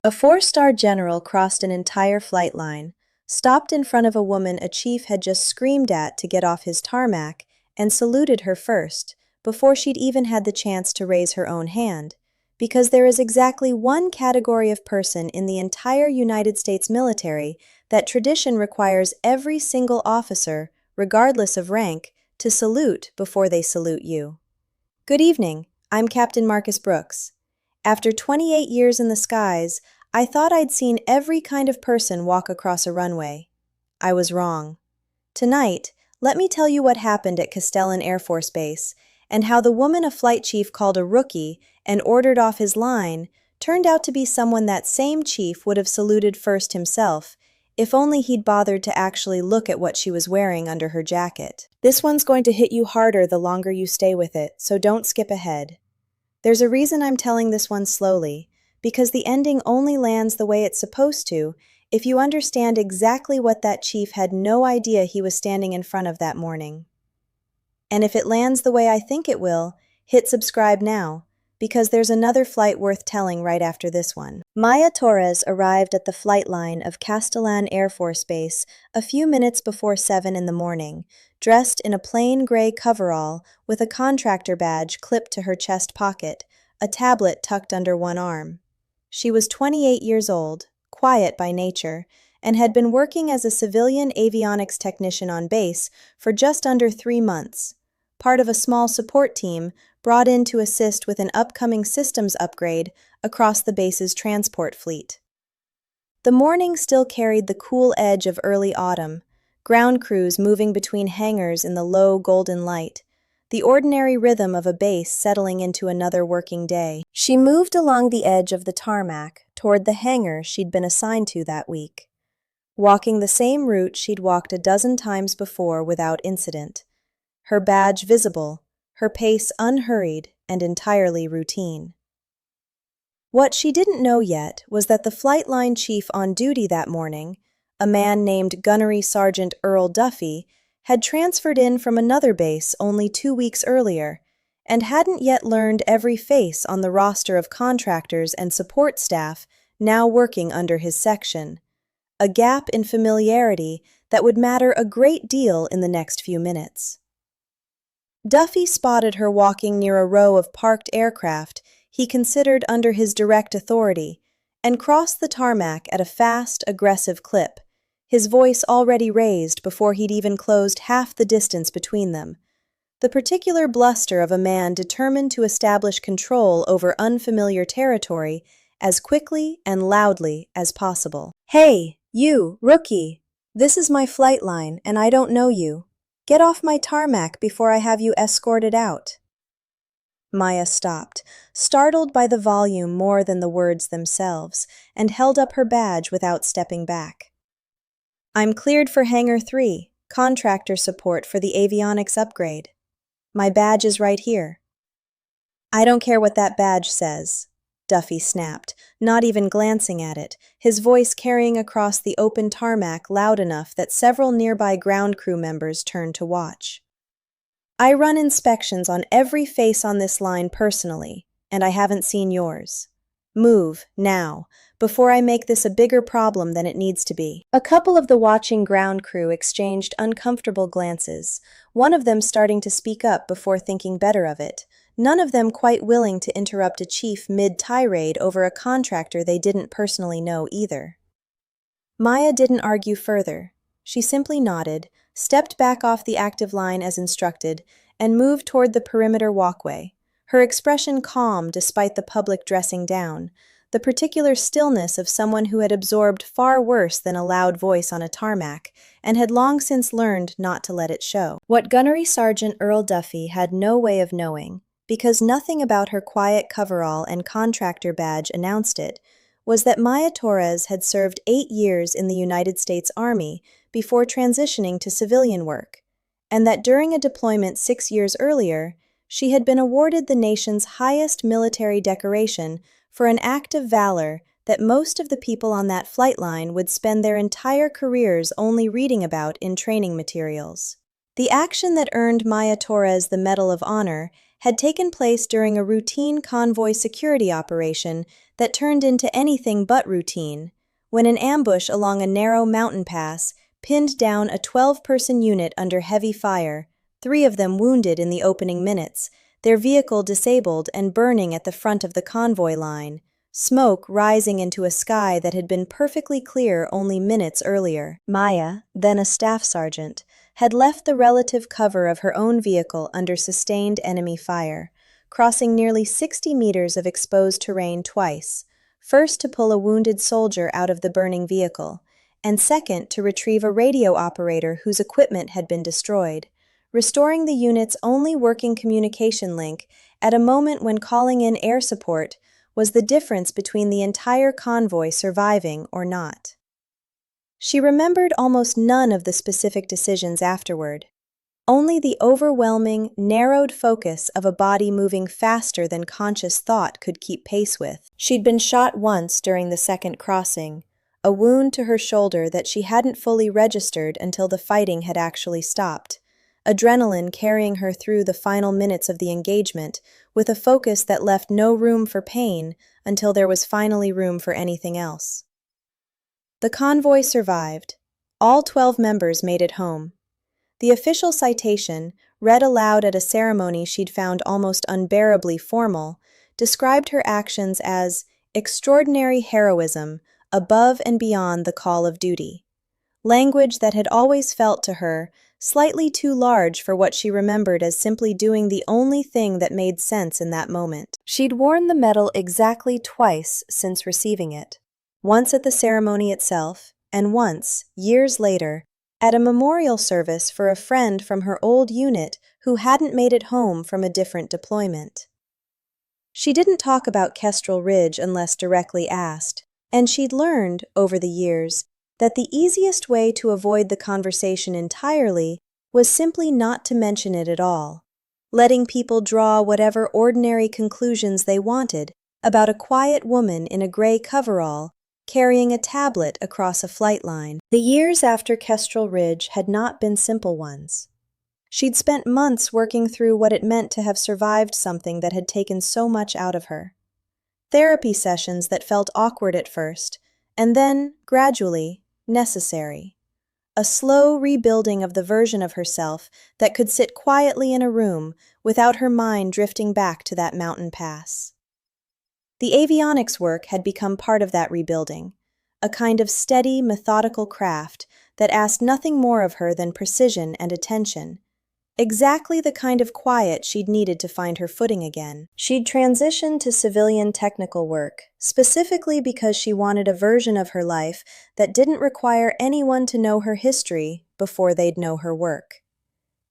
A four-star general crossed an entire flight line, stopped in front of a woman a chief had just screamed at to get off his tarmac, and saluted her first, before she'd even had the chance to raise her own hand, because there is exactly one category of person in the entire United States military that tradition requires every single officer, regardless of rank, to salute before they salute you. Good evening, I'm Captain Marcus Brooks. After 28 years in the skies, I thought I'd seen every kind of person walk across a runway. I was wrong. Tonight, let me tell you what happened at Castellan Air Force Base, and how the woman a flight chief called a rookie and ordered off his line turned out to be someone that same chief would have saluted first himself, if only he'd bothered to actually look at what she was wearing under her jacket. This one's going to hit you harder the longer you stay with it, so don't skip ahead. There's a reason I'm telling this one slowly, because the ending only lands the way it's supposed to if you understand exactly what that chief had no idea he was standing in front of that morning. And if it lands the way I think it will, hit subscribe now, because there's another flight worth telling right after this one. Maya Torres arrived at the flight line of Castellan Air Force Base a few minutes before 7 in the morning, dressed in a plain gray coverall with a contractor badge clipped to her chest pocket, a tablet tucked under one arm. She was 28 years old, quiet by nature, and had been working as a civilian avionics technician on base for just under 3 months, part of a small support team brought in to assist with an upcoming systems upgrade across the base's transport fleet. The morning still carried the cool edge of early autumn, ground crews moving between hangars in the low golden light, the ordinary rhythm of a base settling into another working day. She moved along the edge of the tarmac toward the hangar she'd been assigned to that week, walking the same route she'd walked a dozen times before without incident, her badge visible, her pace unhurried and entirely routine. What she didn't know yet was that the flight line chief on duty that morning, a man named Gunnery Sergeant Earl Duffy, had transferred in from another base only 2 weeks earlier, and hadn't yet learned every face on the roster of contractors and support staff now working under his section, a gap in familiarity that would matter a great deal in the next few minutes. Duffy spotted her walking near a row of parked aircraft he considered under his direct authority, and crossed the tarmac at a fast, aggressive clip, his voice already raised before he'd even closed half the distance between them, the particular bluster of a man determined to establish control over unfamiliar territory as quickly and loudly as possible. "Hey, you, rookie! This is my flight line, and I don't know you. Get off my tarmac before I have you escorted out." Maya stopped, startled by the volume more than the words themselves, and held up her badge without stepping back. "I'm cleared for Hangar 3, contractor support for the avionics upgrade. My badge is right here." "I don't care what that badge says," Duffy snapped, not even glancing at it, his voice carrying across the open tarmac loud enough that several nearby ground crew members turned to watch. "I run inspections on every face on this line personally, and I haven't seen yours. Move, now, before I make this a bigger problem than it needs to be." A couple of the watching ground crew exchanged uncomfortable glances, one of them starting to speak up before thinking better of it, none of them quite willing to interrupt a chief mid-tirade over a contractor they didn't personally know either. Maya didn't argue further. She simply nodded, stepped back off the active line as instructed, and moved toward the perimeter walkway, her expression calm despite the public dressing down, the particular stillness of someone who had absorbed far worse than a loud voice on a tarmac and had long since learned not to let it show. What Gunnery Sergeant Earl Duffy had no way of knowing, because nothing about her quiet coverall and contractor badge announced it, was that Maya Torres had served 8 years in the United States Army before transitioning to civilian work, and that during a deployment 6 years earlier, she had been awarded the nation's highest military decoration for an act of valor that most of the people on that flight line would spend their entire careers only reading about in training materials. The action that earned Maya Torres the Medal of Honor had taken place during a routine convoy security operation that turned into anything but routine, when an ambush along a narrow mountain pass pinned down a 12-person unit under heavy fire, 3 of them wounded in the opening minutes, their vehicle disabled and burning at the front of the convoy line, smoke rising into a sky that had been perfectly clear only minutes earlier. Maya, then a staff sergeant, had left the relative cover of her own vehicle under sustained enemy fire, crossing nearly 60 meters of exposed terrain twice, first to pull a wounded soldier out of the burning vehicle, and second to retrieve a radio operator whose equipment had been destroyed, restoring the unit's only working communication link at a moment when calling in air support was the difference between the entire convoy surviving or not. She remembered almost none of the specific decisions afterward, only the overwhelming, narrowed focus of a body moving faster than conscious thought could keep pace with. She'd been shot once during the second crossing, a wound to her shoulder that she hadn't fully registered until the fighting had actually stopped, adrenaline carrying her through the final minutes of the engagement with a focus that left no room for pain until there was finally room for anything else. The convoy survived. All 12 members made it home. The official citation, read aloud at a ceremony she'd found almost unbearably formal, described her actions as extraordinary heroism above and beyond the call of duty, language that had always felt to her slightly too large for what she remembered as simply doing the only thing that made sense in that moment. She'd worn the medal exactly twice since receiving it, once at the ceremony itself, and once, years later, at a memorial service for a friend from her old unit who hadn't made it home from a different deployment. She didn't talk about Kestrel Ridge unless directly asked, and she'd learned, over the years, that the easiest way to avoid the conversation entirely was simply not to mention it at all, letting people draw whatever ordinary conclusions they wanted about a quiet woman in a gray coverall carrying a tablet across a flight line. The years after Kestrel Ridge had not been simple ones. She'd spent months working through what it meant to have survived something that had taken so much out of her. Therapy sessions that felt awkward at first, and then, gradually, necessary. A slow rebuilding of the version of herself that could sit quietly in a room without her mind drifting back to that mountain pass. The avionics work had become part of that rebuilding, a kind of steady, methodical craft that asked nothing more of her than precision and attention, exactly the kind of quiet she'd needed to find her footing again. She'd transitioned to civilian technical work, specifically because she wanted a version of her life that didn't require anyone to know her history before they'd know her work.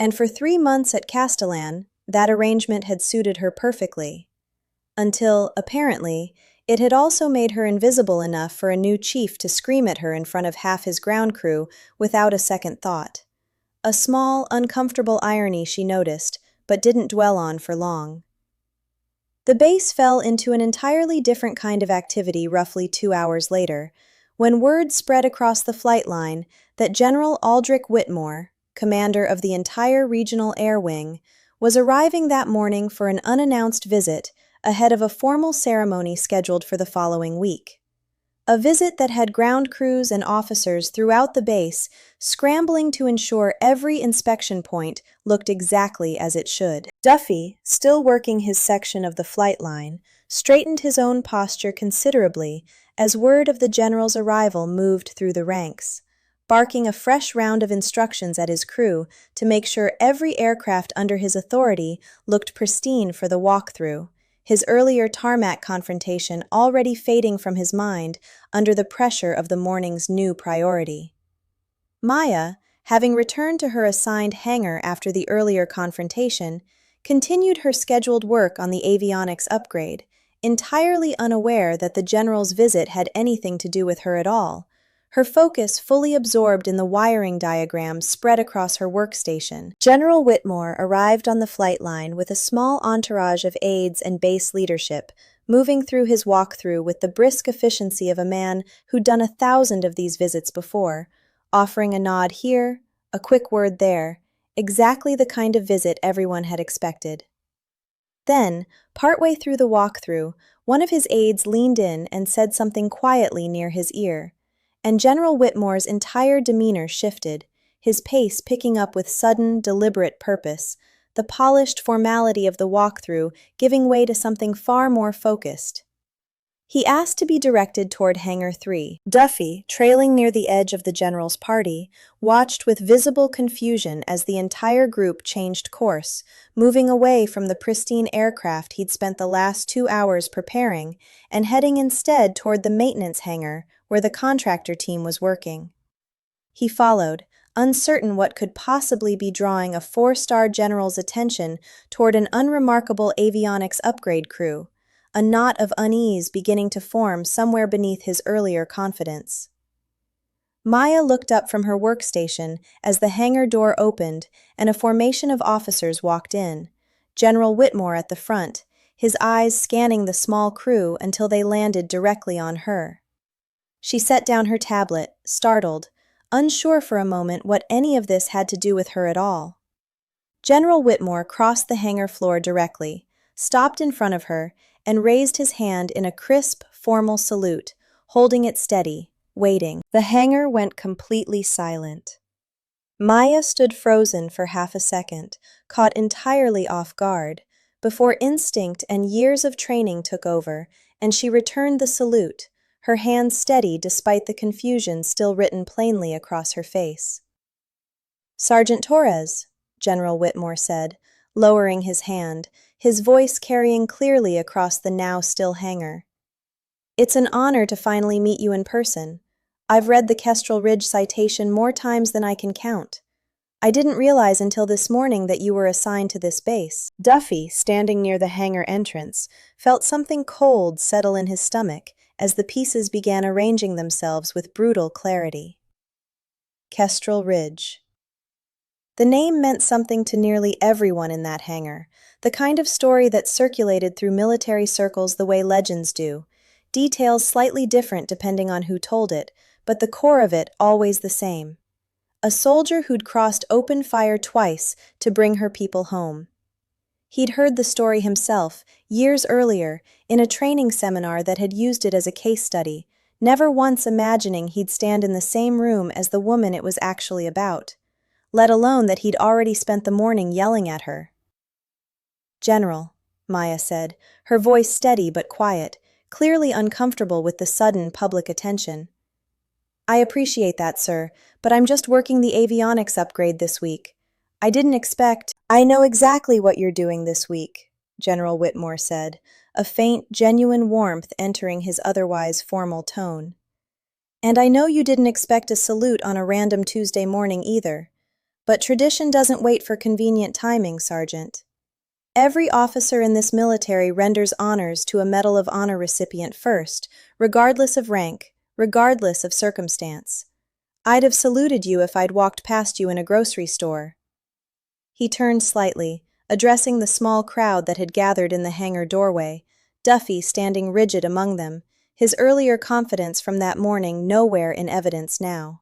And for 3 months at Castellan, that arrangement had suited her perfectly. Until, apparently, it had also made her invisible enough for a new chief to scream at her in front of half his ground crew without a second thought. A small, uncomfortable irony she noticed, but didn't dwell on for long. The base fell into an entirely different kind of activity roughly 2 hours later, when word spread across the flight line that General Aldrich Whitmore, commander of the entire regional air wing, was arriving that morning for an unannounced visit ahead of a formal ceremony scheduled for the following week. A visit that had ground crews and officers throughout the base scrambling to ensure every inspection point looked exactly as it should. Duffy, still working his section of the flight line, straightened his own posture considerably as word of the general's arrival moved through the ranks, barking a fresh round of instructions at his crew to make sure every aircraft under his authority looked pristine for the walkthrough, his earlier tarmac confrontation already fading from his mind under the pressure of the morning's new priority. Maya, having returned to her assigned hangar after the earlier confrontation, continued her scheduled work on the avionics upgrade, entirely unaware that the general's visit had anything to do with her at all, her focus fully absorbed in the wiring diagrams spread across her workstation. General Whitmore arrived on the flight line with a small entourage of aides and base leadership, moving through his walkthrough with the brisk efficiency of a man who'd done 1,000 of these visits before, offering a nod here, a quick word there, exactly the kind of visit everyone had expected. Then, partway through the walkthrough, one of his aides leaned in and said something quietly near his ear, and General Whitmore's entire demeanor shifted, his pace picking up with sudden, deliberate purpose, the polished formality of the walkthrough giving way to something far more focused. He asked to be directed toward Hangar 3. Duffy, trailing near the edge of the general's party, watched with visible confusion as the entire group changed course, moving away from the pristine aircraft he'd spent the last 2 hours preparing and heading instead toward the maintenance hangar where the contractor team was working. He followed, uncertain what could possibly be drawing a 4-star general's attention toward an unremarkable avionics upgrade crew, a knot of unease beginning to form somewhere beneath his earlier confidence. Maya looked up from her workstation as the hangar door opened and a formation of officers walked in, General Whitmore at the front, his eyes scanning the small crew until they landed directly on her. She set down her tablet, startled, unsure for a moment what any of this had to do with her at all. General Whitmore crossed the hangar floor directly, stopped in front of her, and raised his hand in a crisp, formal salute, holding it steady, waiting. The hangar went completely silent. Maya stood frozen for half a second, caught entirely off guard, before instinct and years of training took over, and she returned the salute, her hand steady despite the confusion still written plainly across her face. "Sergeant Torres," General Whitmore said, lowering his hand, his voice carrying clearly across the now-still hangar. "It's an honor to finally meet you in person. I've read the Kestrel Ridge citation more times than I can count. I didn't realize until this morning that you were assigned to this base." Duffy, standing near the hangar entrance, felt something cold settle in his stomach as the pieces began arranging themselves with brutal clarity. Kestrel Ridge. The name meant something to nearly everyone in that hangar, the kind of story that circulated through military circles the way legends do, details slightly different depending on who told it, but the core of it always the same. A soldier who'd crossed open fire twice to bring her people home. He'd heard the story himself, years earlier, in a training seminar that had used it as a case study, never once imagining he'd stand in the same room as the woman it was actually about, let alone that he'd already spent the morning yelling at her. "General," Maya said, her voice steady but quiet, clearly uncomfortable with the sudden public attention. "I appreciate that, sir, but I'm just working the avionics upgrade this week. I didn't expect—" "I know exactly what you're doing this week," General Whitmore said, a faint, genuine warmth entering his otherwise formal tone. "And I know you didn't expect a salute on a random Tuesday morning either. But tradition doesn't wait for convenient timing, Sergeant. Every officer in this military renders honors to a Medal of Honor recipient first, regardless of rank, regardless of circumstance. I'd have saluted you if I'd walked past you in a grocery store." He turned slightly, addressing the small crowd that had gathered in the hangar doorway, Duffy standing rigid among them, his earlier confidence from that morning nowhere in evidence now.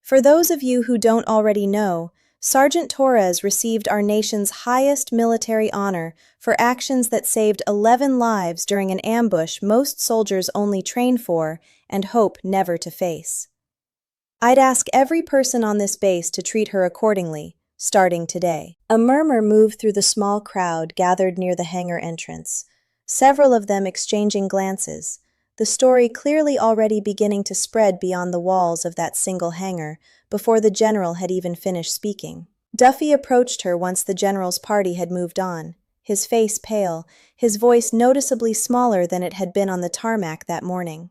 "For those of you who don't already know, Sergeant Torres received our nation's highest military honor for actions that saved 11 lives during an ambush most soldiers only train for and hope never to face. I'd ask every person on this base to treat her accordingly, starting today." A murmur moved through the small crowd gathered near the hangar entrance, several of them exchanging glances, the story clearly already beginning to spread beyond the walls of that single hangar before the general had even finished speaking. Duffy approached her once the general's party had moved on, his face pale, his voice noticeably smaller than it had been on the tarmac that morning.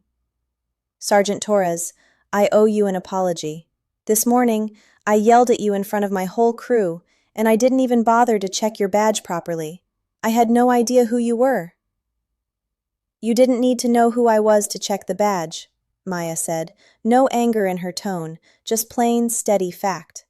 "Sergeant Torres, I owe you an apology. This morning, I yelled at you in front of my whole crew, and I didn't even bother to check your badge properly. I had no idea who you were." "You didn't need to know who I was to check the badge," Maya said, no anger in her tone, just plain, steady fact.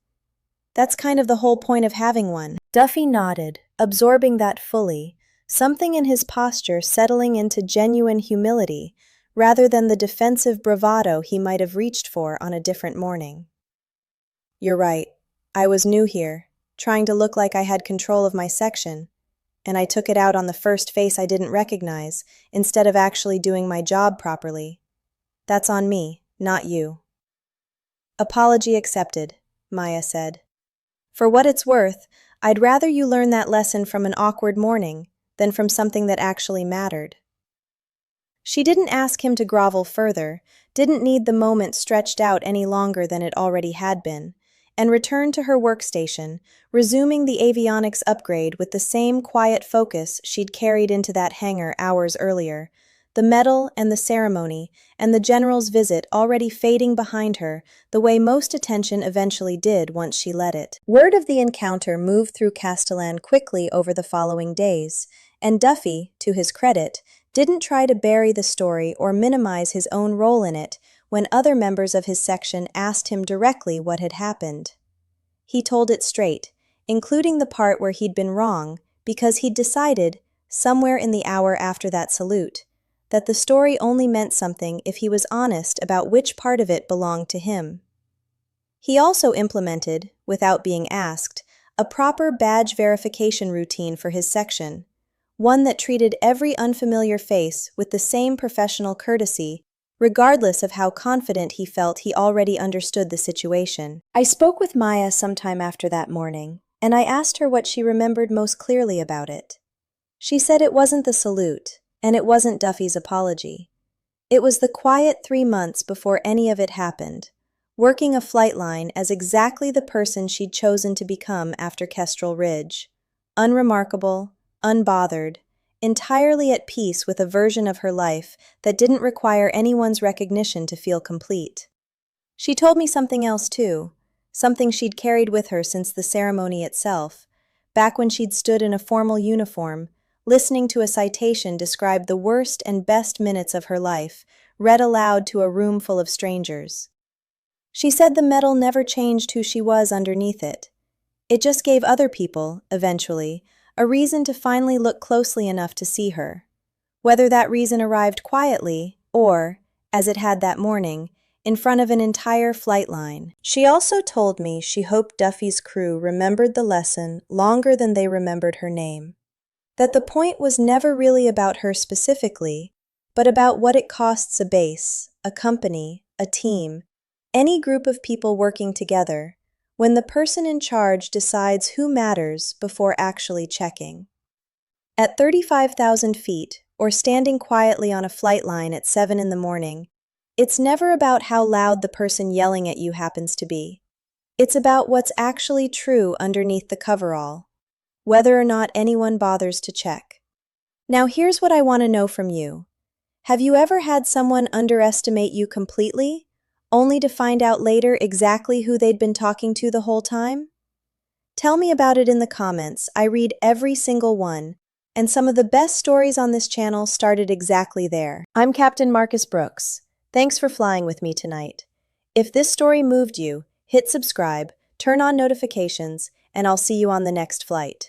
"That's kind of the whole point of having one." Duffy nodded, absorbing that fully, something in his posture settling into genuine humility, rather than the defensive bravado he might have reached for on a different morning. "You're right. I was new here, trying to look like I had control of my section. and I took it out on the first face I didn't recognize, instead of actually doing my job properly. That's on me, not you. Apology accepted, Maya said. For what it's worth, I'd rather you learn that lesson from an awkward morning than from something that actually mattered. She didn't ask him to grovel further, didn't need the moment stretched out any longer than it already had been, and returned to her workstation, resuming the avionics upgrade with the same quiet focus she'd carried into that hangar hours earlier, the medal and the ceremony and the general's visit already fading behind her the way most attention eventually did once she let it. Word of the encounter moved through Castellan quickly over the following days, and Duffy, to his credit, didn't try to bury the story or minimize his own role in it when other members of his section asked him directly what had happened. He told it straight, including the part where he'd been wrong, because he'd decided, somewhere in the hour after that salute, that the story only meant something if he was honest about which part of it belonged to him. He also implemented, without being asked, a proper badge verification routine for his section, one that treated every unfamiliar face with the same professional courtesy, regardless of how confident he felt he already understood the situation. I spoke with Maya sometime after that morning, and I asked her what she remembered most clearly about it. She said it wasn't the salute, and it wasn't Duffy's apology. It was the quiet 3 months before any of it happened, working a flight line as exactly the person she'd chosen to become after Kestrel Ridge. Unremarkable, unbothered, entirely at peace with a version of her life that didn't require anyone's recognition to feel complete. She told me something else too, something she'd carried with her since the ceremony itself, back when she'd stood in a formal uniform, listening to a citation describe the worst and best minutes of her life, read aloud to a room full of strangers. She said the medal never changed who she was underneath it. It just gave other people, eventually, a reason to finally look closely enough to see her. Whether that reason arrived quietly, or, as it had that morning, in front of an entire flight line. She also told me she hoped Duffy's crew remembered the lesson longer than they remembered her name. That the point was never really about her specifically, but about what it costs a base, a company, a team, any group of people working together, when the person in charge decides who matters before actually checking. At 35,000 feet, or standing quietly on a flight line at 7 in the morning, it's never about how loud the person yelling at you happens to be. It's about what's actually true underneath the coverall, whether or not anyone bothers to check. Now here's what I want to know from you. Have you ever had someone underestimate you completely, only to find out later exactly who they'd been talking to the whole time? Tell me about it in the comments. I read every single one, and some of the best stories on this channel started exactly there. I'm Captain Marcus Brooks. Thanks for flying with me tonight. If this story moved you, hit subscribe, turn on notifications, and I'll see you on the next flight.